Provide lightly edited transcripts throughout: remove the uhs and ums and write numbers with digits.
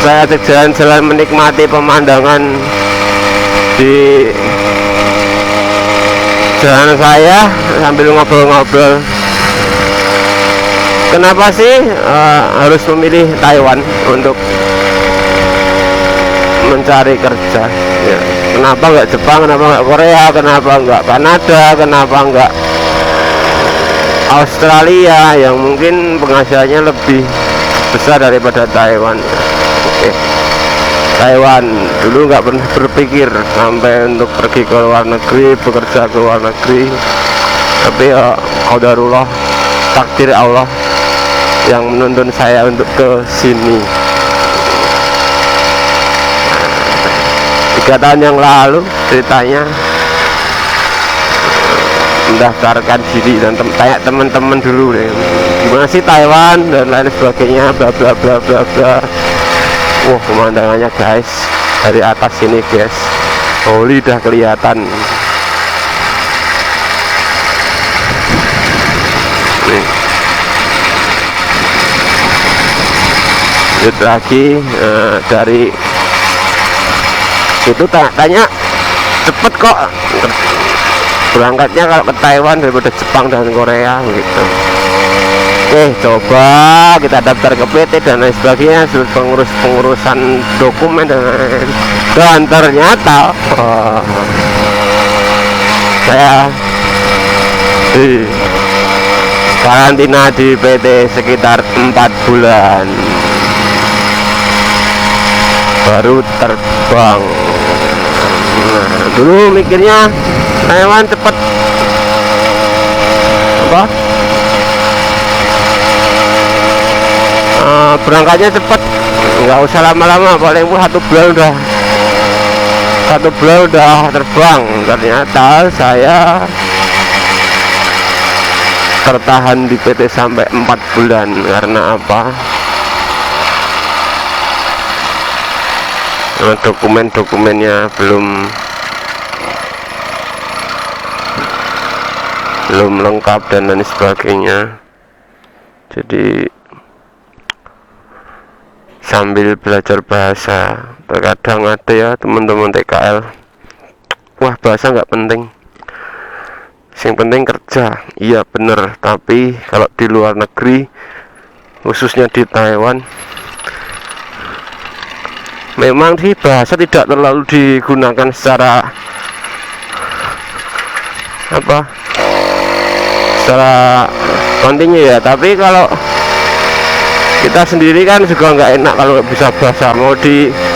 saya ajak jalan-jalan menikmati pemandangan di jalan saya sambil ngobrol-ngobrol. Kenapa sih harus memilih Taiwan untuk mencari kerja ya? Kenapa nggak Jepang, kenapa nggak Korea, kenapa nggak Kanada, kenapa nggak Australia yang mungkin penghasilannya lebih besar daripada Taiwan. Oke. Taiwan dulu nggak pernah berpikir sampai untuk pergi ke luar negeri, bekerja ke luar negeri, tapi ya qadarullah, takdir Allah yang menuntun saya untuk ke sini. 3 tahun yang lalu ceritanya mendaftarkan diri dan tanya teman-teman dulu deh, gimana sih Taiwan dan lain sebagainya, bla bla bla bla bla. Wah, pemandangannya guys dari atas sini guys, holy dah kelihatan nih. Lanjut lagi dari itu tanya cepet kok berangkatnya kalau ke Taiwan daripada Jepang dan Korea gitu. Oke, coba kita daftar ke PT dan lain sebagainya, pengurusan dokumen dan ternyata saya karantina di PT sekitar 4 bulan baru terbang. Nah, dulu mikirnya Taiwan cepet apa? Berangkatnya cepet, nggak usah lama-lama, paling 1 bulan udah terbang. Ternyata saya tertahan di PT sampai 4 bulan karena apa? Karena dokumennya belum lengkap dan lain sebagainya. Jadi sambil belajar bahasa, terkadang ada ya teman-teman TKL, wah bahasa nggak penting, yang penting kerja. Iya bener, tapi kalau di luar negeri khususnya di Taiwan memang sih bahasa tidak terlalu digunakan secara kontinu ya, tapi kalau kita sendiri kan juga nggak enak kalau nggak bisa bahasa, mau disuruh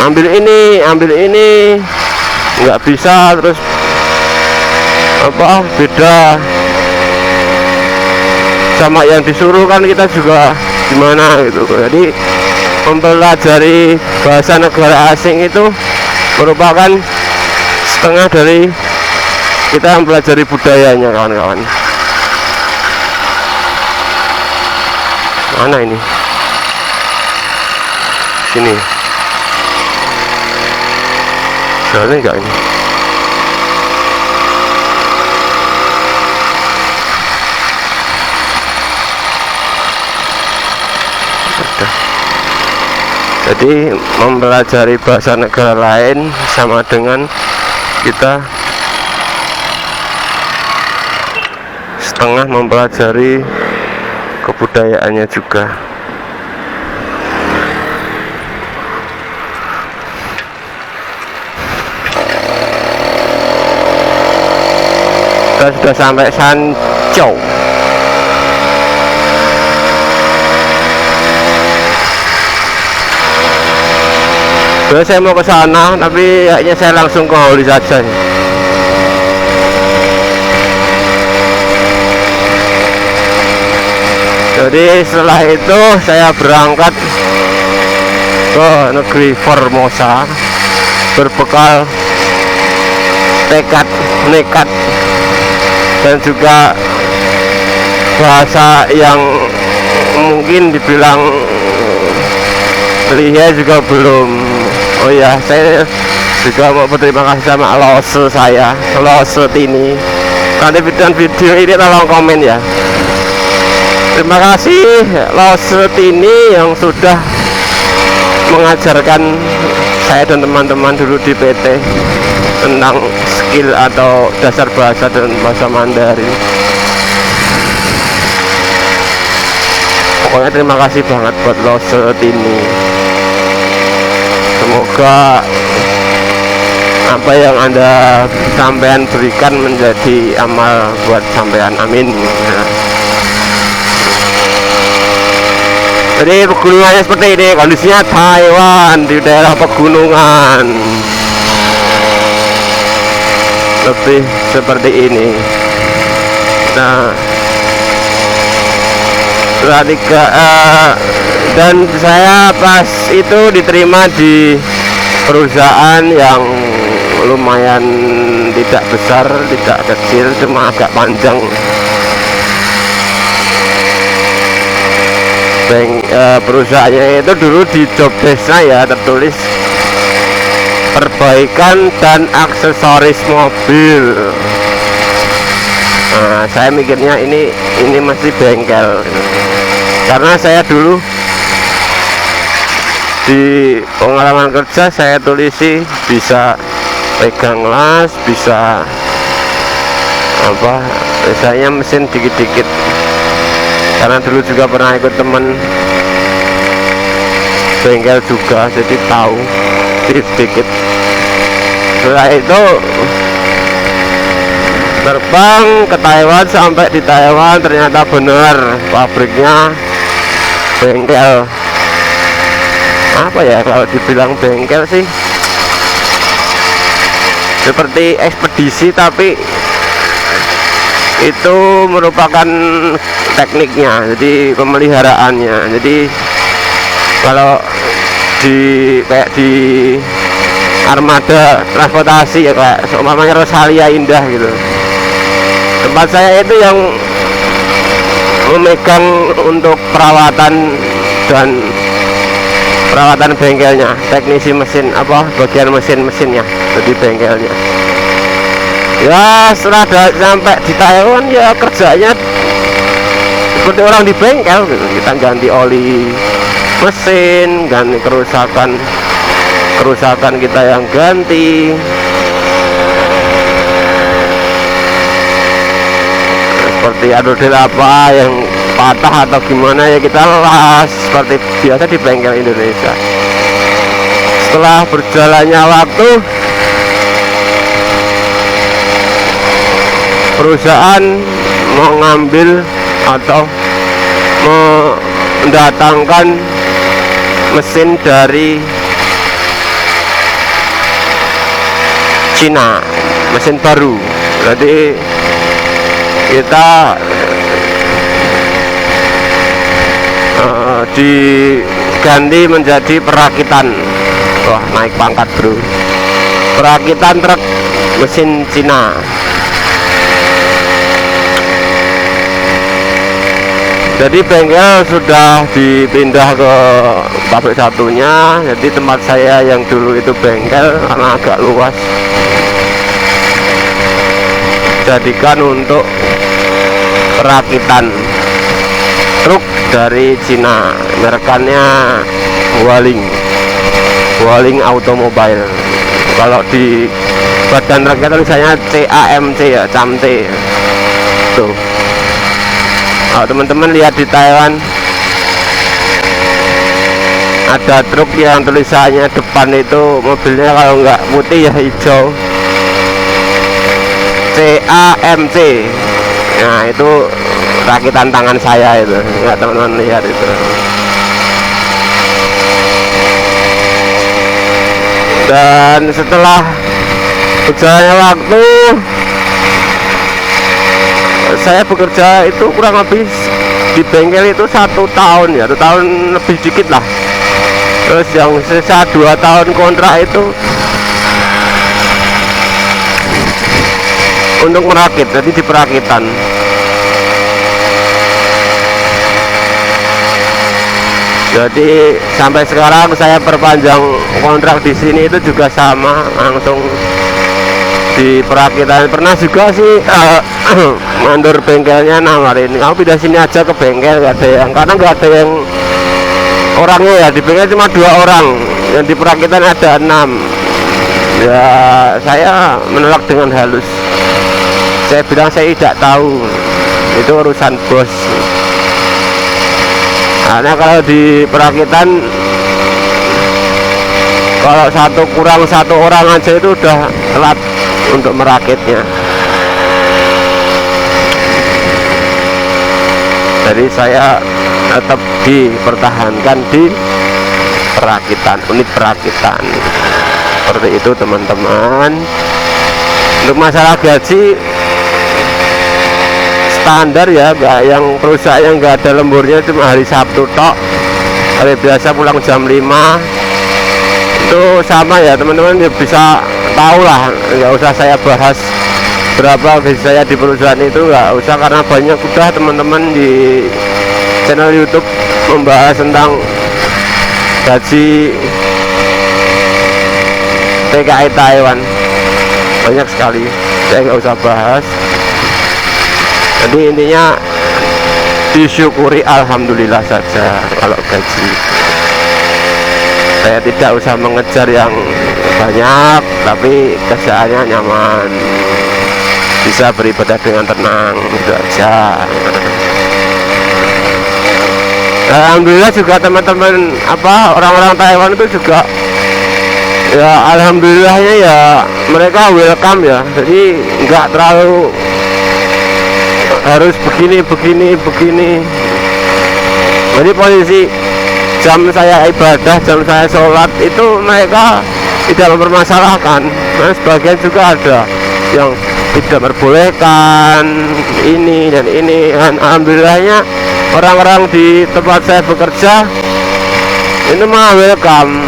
ambil ini nggak bisa, terus beda sama yang disuruh kan kita juga gimana gitu. Jadi mempelajari bahasa negara asing itu merupakan setengah dari kita mempelajari budayanya kawan-kawan. Mana ini? Sini. Soalnya enggak ini. Udah. Jadi mempelajari bahasa negara lain sama dengan kita setengah mempelajari kebudayaannya juga. Kita sudah sampai Sanchou. Terus saya mau ke sana, tapi kayaknya saya langsung ke Holi saja. Jadi setelah itu saya berangkat ke negeri Formosa berbekal tekad, nekat, dan juga bahasa yang mungkin dibilang lihat juga belum. Oh ya, saya juga mau berterima kasih sama Lose saya, Lose ini. Nanti video ini tolong komen ya. Terima kasih Losetini yang sudah mengajarkan saya dan teman-teman dulu di PT tentang skill atau dasar bahasa dan bahasa Mandarin. Pokoknya terima kasih banget buat Losetini. Semoga apa yang Anda sampean berikan menjadi amal buat sampean, amin. Jadi pegunungannya seperti ini, kondisinya Taiwan di daerah pegunungan, lebih seperti ini. Nah, dan saya pas itu diterima di perusahaan yang lumayan tidak besar, tidak kecil, cuma agak panjang. Perusahaannya itu dulu di job desk ya tertulis perbaikan dan aksesoris mobil. Nah, saya mikirnya ini masih bengkel, karena saya dulu di pengalaman kerja saya tulisi bisa pegang las, bisa apa, biasanya mesin dikit-dikit, karena dulu juga pernah ikut temen bengkel juga, jadi tahu sedikit. Setelah itu terbang ke Taiwan, sampai di Taiwan ternyata benar pabriknya bengkel. Apa ya kalau dibilang bengkel sih, seperti ekspedisi, tapi itu merupakan tekniknya, jadi pemeliharaannya. Jadi kalau kayak di armada transportasi ya, kayak seumpamanya Rosalia Indah gitu, tempat saya itu yang memegang untuk perawatan bengkelnya, teknisi mesin, apa bagian mesinnya, jadi bengkelnya. Ya setelah sampai di Taiwan ya kerjanya seperti orang di bengkel gitu. Kita ganti oli mesin, ganti kerusakan kita yang ganti. Seperti adodel apa yang patah atau gimana ya kita las, seperti biasa di bengkel Indonesia. Setelah berjalannya waktu, perusahaan mengambil atau mendatangkan mesin dari Cina, mesin baru. Jadi kita diganti menjadi perakitan. Wah, naik pangkat bro, perakitan truk mesin Cina. Jadi bengkel sudah dipindah ke pabrik satunya. Jadi tempat saya yang dulu itu bengkel, karena agak luas, jadikan untuk perakitan truk dari Cina, merekannya Wuling Automobile. Kalau di badan truknya tulisannya CAMC ya, CAMC tuh. Kalau teman-teman lihat di Taiwan ada truk yang tulisannya depan itu, mobilnya kalau nggak putih ya hijau, CAMC. Nah itu rakitan tangan saya itu, nggak teman-teman lihat itu. Dan setelah berjalannya waktu, saya bekerja itu kurang lebih di bengkel itu 1 tahun ya, 1 tahun lebih dikit lah. Terus yang sisa 2 tahun kontrak itu untuk merakit, jadi di perakitan. Jadi sampai sekarang saya perpanjang kontrak di sini itu juga sama, langsung di perakitan. Pernah juga sih mandor bengkelnya nawarin, kamu pindah sini aja ke bengkel, gak ada yang, karena nggak ada yang orangnya ya, di bengkel cuma 2 orang, yang di perakitan ada 6. Ya saya menolak dengan halus, saya bilang saya tidak tahu, itu urusan bos. Karena kalau di perakitan, kalau kurang satu orang aja itu udah telat untuk merakitnya. Jadi saya tetap dipertahankan di perakitan, unit perakitan. Seperti itu teman-teman. Untuk masalah gaji standar ya, gak, yang perusahaan yang nggak ada lemburnya cuma hari Sabtu tok. Hari biasa pulang jam 5 itu sama ya teman-teman, ya bisa tahu lah, nggak usah saya bahas berapa gaji saya di perusahaan itu, nggak usah, karena banyak udah teman-teman di channel YouTube membahas tentang gaji TKI Taiwan, banyak sekali, saya nggak usah bahas. Jadi intinya disyukuri, alhamdulillah saja kalau gaji. Saya tidak usah mengejar yang banyak, tapi kerjaannya nyaman, bisa beribadah dengan tenang, itu aja. Alhamdulillah juga teman-teman, orang-orang Taiwan itu juga ya, alhamdulillahnya ya, mereka welcome ya, jadi nggak terlalu harus begini. Jadi posisi jam saya ibadah, jam saya sholat itu mereka tidak mempermasalahkan. Nah, sebagian juga ada yang tidak memperbolehkan ini dan ini. Dan alhamdulillahnya orang-orang di tempat saya bekerja ini mah welcome.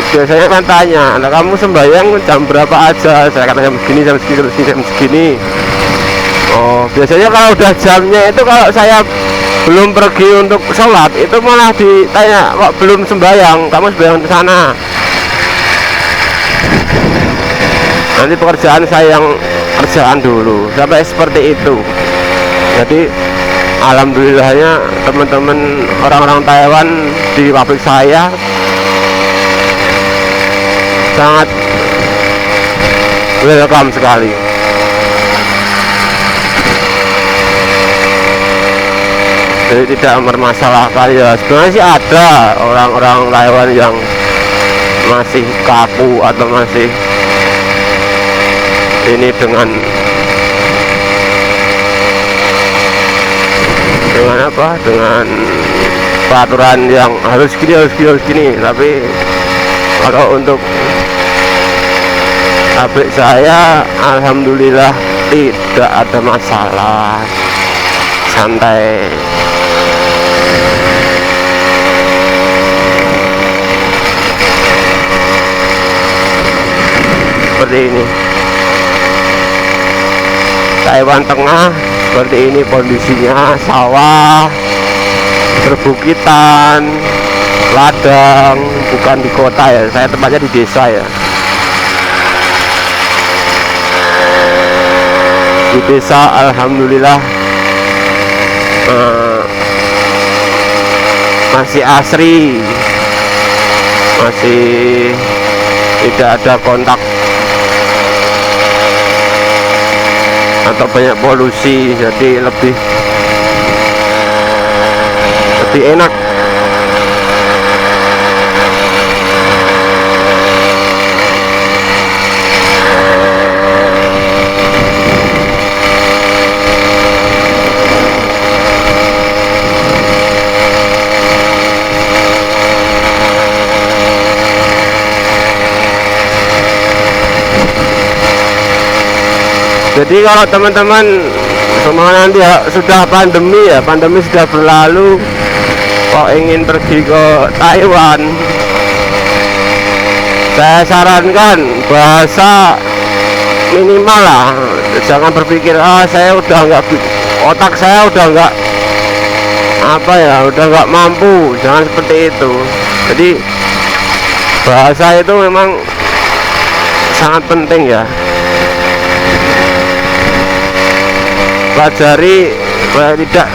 Biasanya kan tanya, nah kamu sembahyang jam berapa aja? Saya katakan jam segini. Oh, biasanya kalau udah jamnya itu, kalau saya belum pergi untuk sholat itu malah ditanya, kok belum sembahyang, kamu sembahyang di sana. Nanti pekerjaan saya yang kerjaan dulu, sampai seperti itu. Jadi alhamdulillahnya teman-teman orang-orang Taiwan di pabrik saya sangat welcome sekali. Jadi tidak mempermasalahkan ya. Sebenarnya sih ada orang-orang Taiwan yang masih kaku atau masih ini dengan apa, dengan peraturan yang harus gini. Tapi kalau untuk pabrik saya alhamdulillah tidak ada masalah, santai. Seperti ini Taiwan Tengah, seperti ini kondisinya, sawah, perbukitan, ladang, bukan di kota ya, saya tempatnya di desa ya. Di desa alhamdulillah masih asri, masih tidak ada kontak atau banyak polusi, jadi lebih enak. Jadi kalau teman-teman semua nanti sudah pandemi ya, pandemi sudah berlalu, kok ingin pergi ke Taiwan, saya sarankan bahasa minimal lah. Jangan berpikir saya udah nggak, otak saya udah nggak udah nggak mampu. Jangan seperti itu. Jadi bahasa itu memang sangat penting ya. pelajari, supaya tidak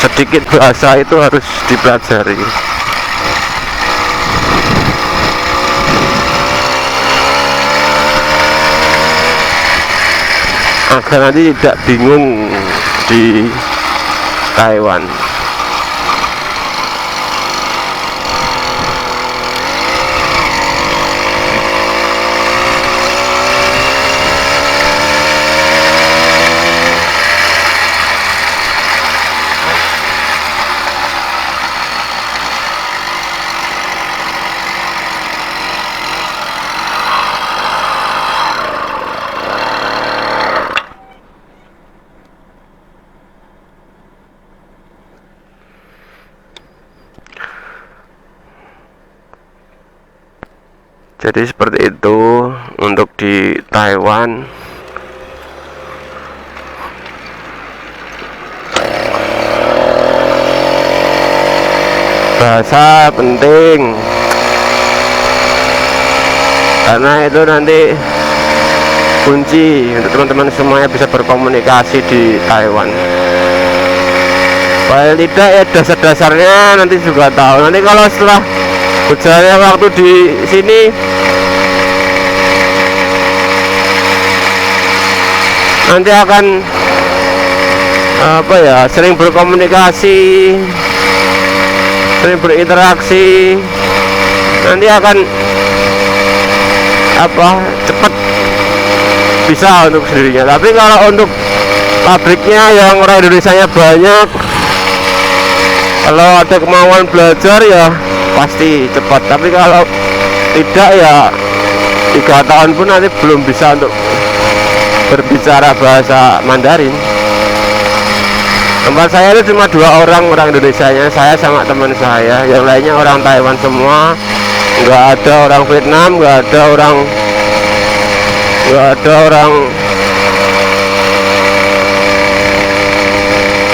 sedikit bahasa itu harus dipelajari agar nanti tidak bingung di Taiwan. Jadi seperti itu untuk di Taiwan. Bahasa penting karena itu nanti kunci untuk teman-teman semuanya bisa berkomunikasi di Taiwan. Paling tidak ya dasar-dasarnya nanti juga tahu. Nanti kalau setelah berjalannya waktu di sini nanti akan apa ya, sering berkomunikasi, sering berinteraksi, nanti akan apa, cepat bisa untuk sendirinya. Tapi kalau untuk pabriknya yang orang Indonesianya banyak, kalau ada kemauan belajar ya pasti cepat. Tapi kalau tidak ya 3 tahun pun nanti belum bisa untuk berbicara bahasa Mandarin. Tempat saya itu cuma 2 orang Indonesianya, saya sama teman saya, yang lainnya orang Taiwan semua. Nggak ada orang Vietnam, nggak ada orang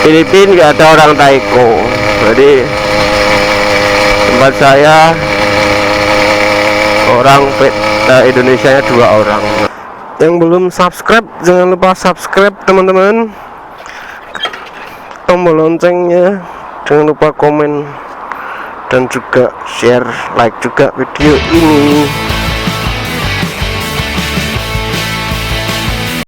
Filipina, nggak ada orang Taiko. Jadi tempat saya orang Indonesianya 2 orang. Yang belum subscribe jangan lupa subscribe teman-teman, tombol loncengnya, jangan lupa komen dan juga share, like juga video ini.